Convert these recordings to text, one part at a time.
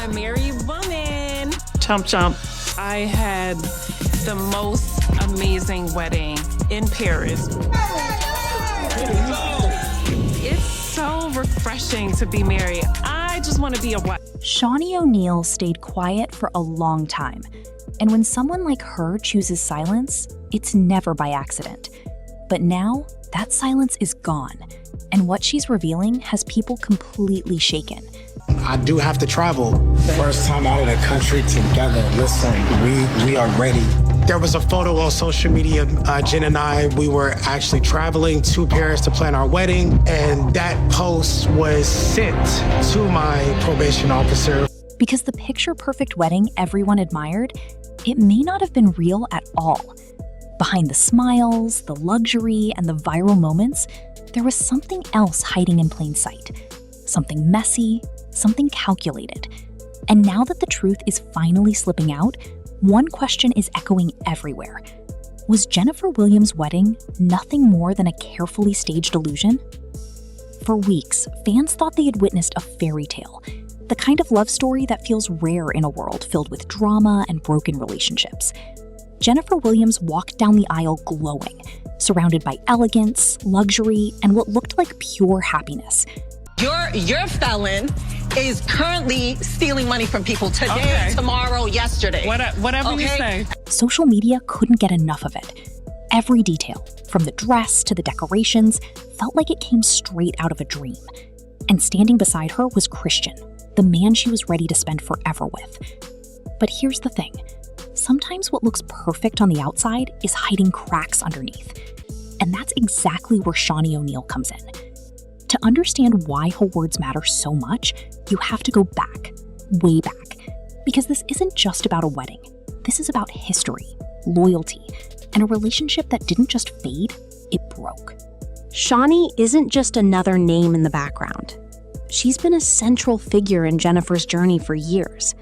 a married woman. Chomp chomp. I had the most amazing wedding in Paris. It's so refreshing to be married. I just want to be a wife. Shaunie O'Neal stayed quiet for a long time. And when someone like her chooses silence, it's never by accident. But now, that silence is gone. And what she's revealing has people completely shaken. I do have to travel. First time out of the country together. Listen, we are ready. There was a photo on social media, Jen and I, we were actually traveling to Paris to plan our wedding, and that post was sent to my probation officer. Because the picture-perfect wedding everyone admired, it may not have been real at all. Behind the smiles, the luxury, and the viral moments, there was something else hiding in plain sight. Something messy, something calculated. And now that the truth is finally slipping out, one question is echoing everywhere. Was Jennifer Williams' wedding nothing more than a carefully staged illusion? For weeks, fans thought they had witnessed a fairy tale, the kind of love story that feels rare in a world filled with drama and broken relationships. Jennifer Williams walked down the aisle glowing, surrounded by elegance, luxury, and what looked like pure happiness. Your felon is currently stealing money from people today, tomorrow, yesterday. Whatever you say. Social media couldn't get enough of it. Every detail, from the dress to the decorations, felt like it came straight out of a dream. And standing beside her was Christian, the man she was ready to spend forever with. But here's the thing. Sometimes what looks perfect on the outside is hiding cracks underneath. And that's exactly where Shaunie O'Neal comes in. To understand why her words matter so much, you have to go back, way back. Because this isn't just about a wedding. This is about history, loyalty, and a relationship that didn't just fade, it broke. Shaunie isn't just another name in the background. She's been a central figure in Jennifer's journey for years.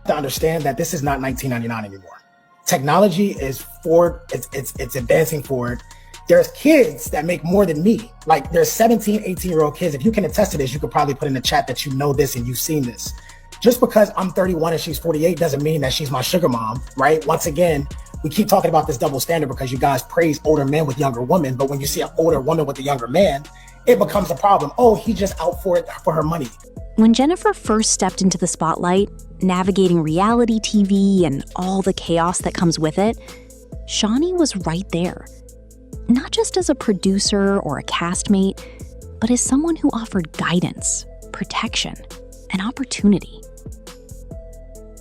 To understand that this is not 1999 anymore. Technology is forward, it's advancing forward. There's kids that make more than me. Like there's 17, 18-year-old kids. If you can attest to this, you could probably put in the chat that you know this and you've seen this. Just because I'm 31 and she's 48 doesn't mean that she's my sugar mom, right? Once again, we keep talking about this double standard because you guys praise older men with younger women, but when you see an older woman with a younger man, it becomes a problem. Oh, he's just out for it for her money. When Jennifer first stepped into the spotlight, navigating reality TV and all the chaos that comes with it, Shaunie was right there. Not just as a producer or a castmate, but as someone who offered guidance, protection, and opportunity.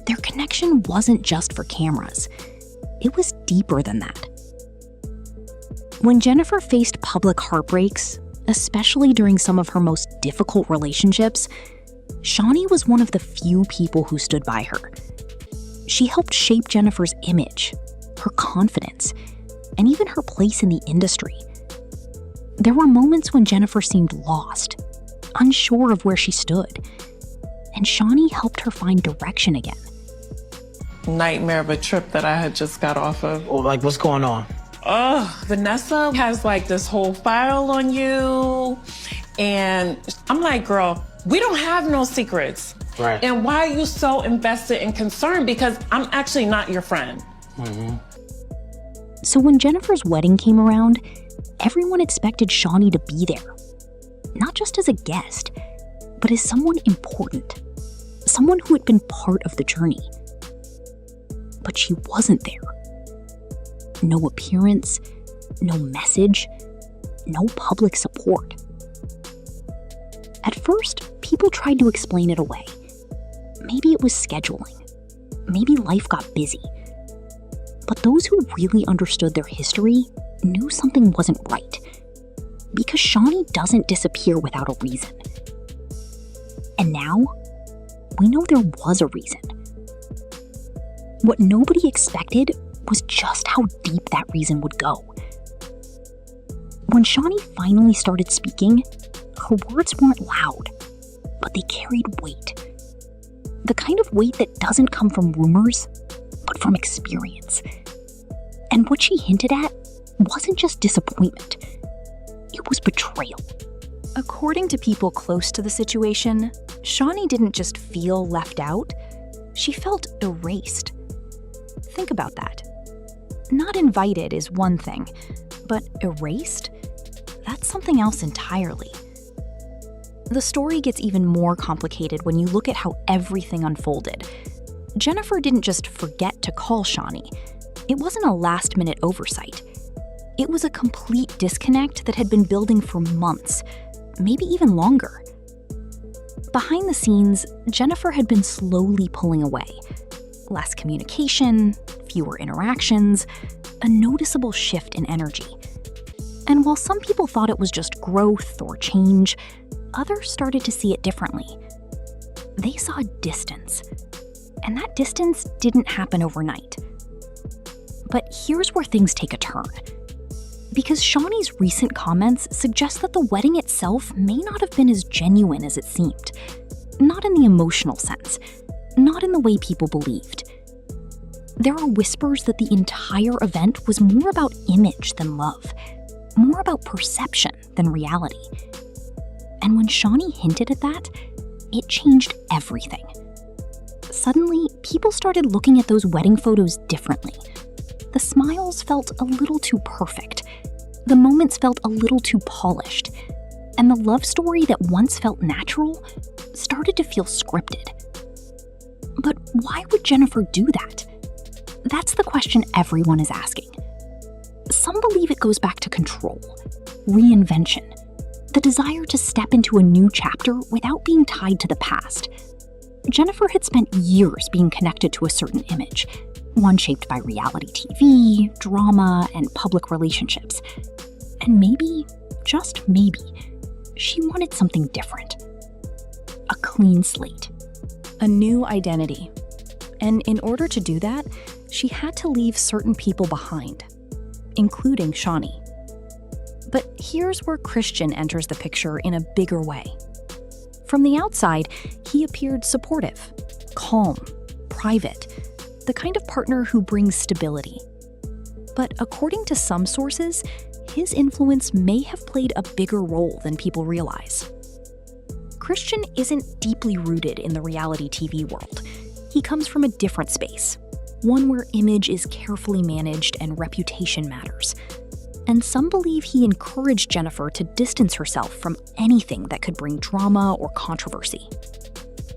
Their connection wasn't just for cameras. It was deeper than that. When Jennifer faced public heartbreaks, especially during some of her most difficult relationships, Shaunie was one of the few people who stood by her. She helped shape Jennifer's image, her confidence, and even her place in the industry. There were moments when Jennifer seemed lost, unsure of where she stood, and Shaunie helped her find direction again. Nightmare of a trip that I had just got off of. Oh, like what's going on? Vanessa has like this whole file on you. And I'm like, girl, we don't have no secrets. Right. And why are you so invested and concerned? Because I'm actually not your friend. Mm-hmm. So when Jennifer's wedding came around, everyone expected Shaunie to be there. Not just as a guest, but as someone important. Someone who had been part of the journey. But she wasn't there. No appearance, no message, no public support. At first, people tried to explain it away. Maybe it was scheduling. Maybe life got busy. But those who really understood their history knew something wasn't right. Because Shaunie doesn't disappear without a reason. And now, we know there was a reason. What nobody expected was just how deep that reason would go. When Shaunie finally started speaking, her words weren't loud, but they carried weight. The kind of weight that doesn't come from rumors, but from experience. And what she hinted at wasn't just disappointment, it was betrayal. According to people close to the situation, Shaunie didn't just feel left out, she felt erased. Think about that. Not invited is one thing, but erased? That's something else entirely. The story gets even more complicated when you look at how everything unfolded. Jennifer didn't just forget to call Shaunie. It wasn't a last-minute oversight. It was a complete disconnect that had been building for months, maybe even longer. Behind the scenes, Jennifer had been slowly pulling away. Less communication, fewer interactions, a noticeable shift in energy. And while some people thought it was just growth or change, others started to see it differently. They saw distance. And that distance didn't happen overnight. But here's where things take a turn. Because Shaunie's recent comments suggest that the wedding itself may not have been as genuine as it seemed. Not in the emotional sense, not in the way people believed. There are whispers that the entire event was more about image than love, more about perception than reality. And when Shaunie hinted at that, it changed everything. Suddenly, people started looking at those wedding photos differently. The smiles felt a little too perfect. The moments felt a little too polished. And the love story that once felt natural started to feel scripted. But why would Jennifer do that? That's the question everyone is asking. Some believe it goes back to control, reinvention, the desire to step into a new chapter without being tied to the past. Jennifer had spent years being connected to a certain image, one shaped by reality TV, drama, and public relationships. And maybe, just maybe, she wanted something different. A clean slate. A new identity. And in order to do that, she had to leave certain people behind, including Shaunie. But here's where Christian enters the picture in a bigger way. From the outside, he appeared supportive, calm, private, the kind of partner who brings stability. But according to some sources, his influence may have played a bigger role than people realize. Christian isn't deeply rooted in the reality TV world. He comes from a different space, one where image is carefully managed and reputation matters. And some believe he encouraged Jennifer to distance herself from anything that could bring drama or controversy.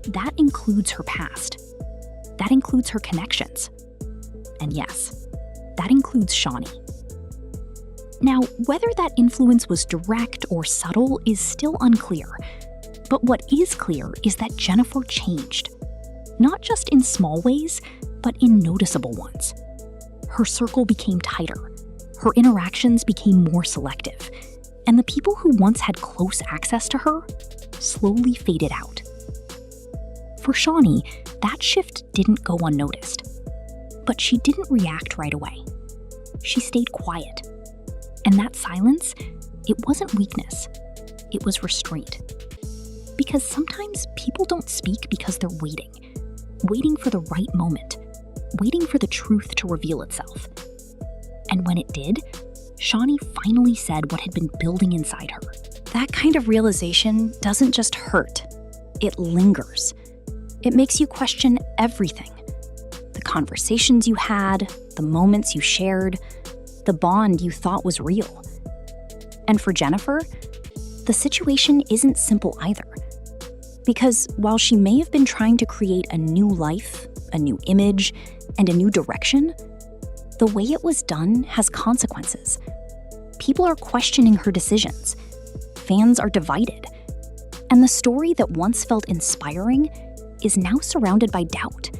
That includes her past. That includes her connections. And yes, that includes Shaunie. Now, whether that influence was direct or subtle is still unclear. But what is clear is that Jennifer changed. Not just in small ways, but in noticeable ones. Her circle became tighter. Her interactions became more selective. And the people who once had close access to her slowly faded out. For Shaunie, that shift didn't go unnoticed. But she didn't react right away. She stayed quiet. And that silence, it wasn't weakness. It was restraint. Because sometimes people don't speak because they're waiting for the right moment, waiting for the truth to reveal itself. And when it did, Shaunie finally said what had been building inside her. That kind of realization doesn't just hurt, it lingers. It makes you question everything. The conversations you had, the moments you shared, the bond you thought was real. And for Jennifer, the situation isn't simple either. Because while she may have been trying to create a new life, a new image, and a new direction, the way it was done has consequences. People are questioning her decisions. Fans are divided. And the story that once felt inspiring is now surrounded by doubt.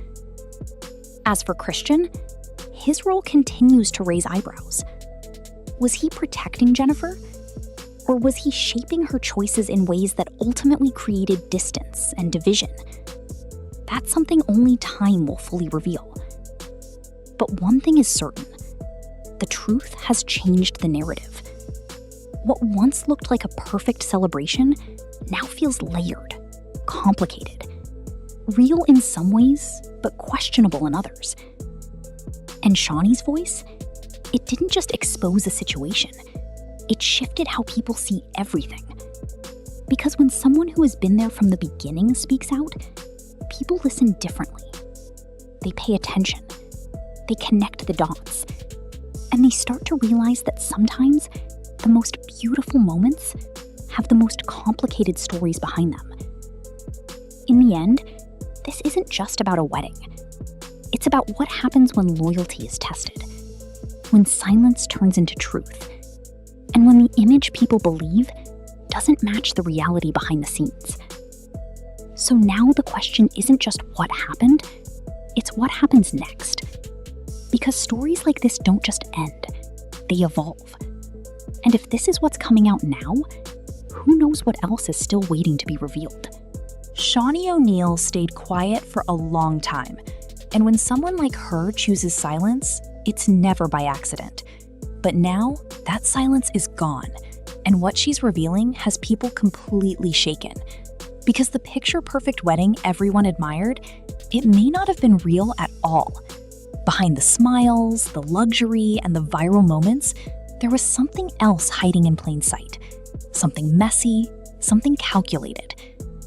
As for Christian, his role continues to raise eyebrows. Was he protecting Jennifer? Or was he shaping her choices in ways that ultimately created distance and division? That's something only time will fully reveal. But one thing is certain. The truth has changed the narrative. What once looked like a perfect celebration now feels layered, complicated, real in some ways, but questionable in others. And Shaunie's voice, it didn't just expose a situation. It shifted how people see everything. Because when someone who has been there from the beginning speaks out, people listen differently. They pay attention. They connect the dots. And they start to realize that sometimes the most beautiful moments have the most complicated stories behind them. In the end, this isn't just about a wedding. It's about what happens when loyalty is tested, when silence turns into truth, and when the image people believe doesn't match the reality behind the scenes. So now the question isn't just what happened, it's what happens next. Because stories like this don't just end, they evolve. And if this is what's coming out now, who knows what else is still waiting to be revealed? Shaunie O'Neal stayed quiet for a long time, and when someone like her chooses silence, it's never by accident. But now, that silence is gone, and what she's revealing has people completely shaken. Because the picture-perfect wedding everyone admired, it may not have been real at all. Behind the smiles, the luxury, and the viral moments, there was something else hiding in plain sight. Something messy, something calculated.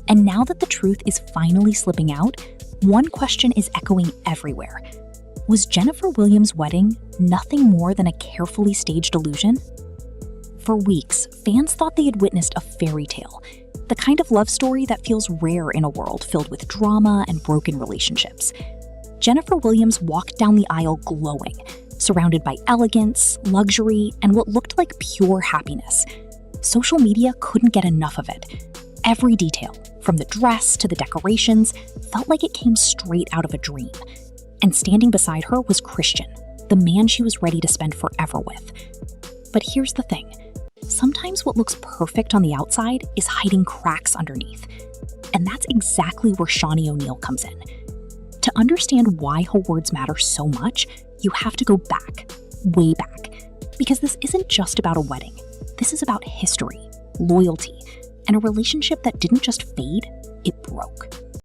And now that the truth is finally slipping out, one question is echoing everywhere. Was Jennifer Williams' wedding nothing more than a carefully staged illusion? For weeks, fans thought they had witnessed a fairy tale, the kind of love story that feels rare in a world filled with drama and broken relationships. Jennifer Williams walked down the aisle glowing, surrounded by elegance, luxury, and what looked like pure happiness. Social media couldn't get enough of it. Every detail, from the dress to the decorations, felt like it came straight out of a dream. And standing beside her was Christian, the man she was ready to spend forever with. But here's the thing. Sometimes what looks perfect on the outside is hiding cracks underneath. And that's exactly where Shaunie O'Neal comes in. To understand why her words matter so much, you have to go back, way back. Because this isn't just about a wedding. This is about history, loyalty, and a relationship that didn't just fade, it broke.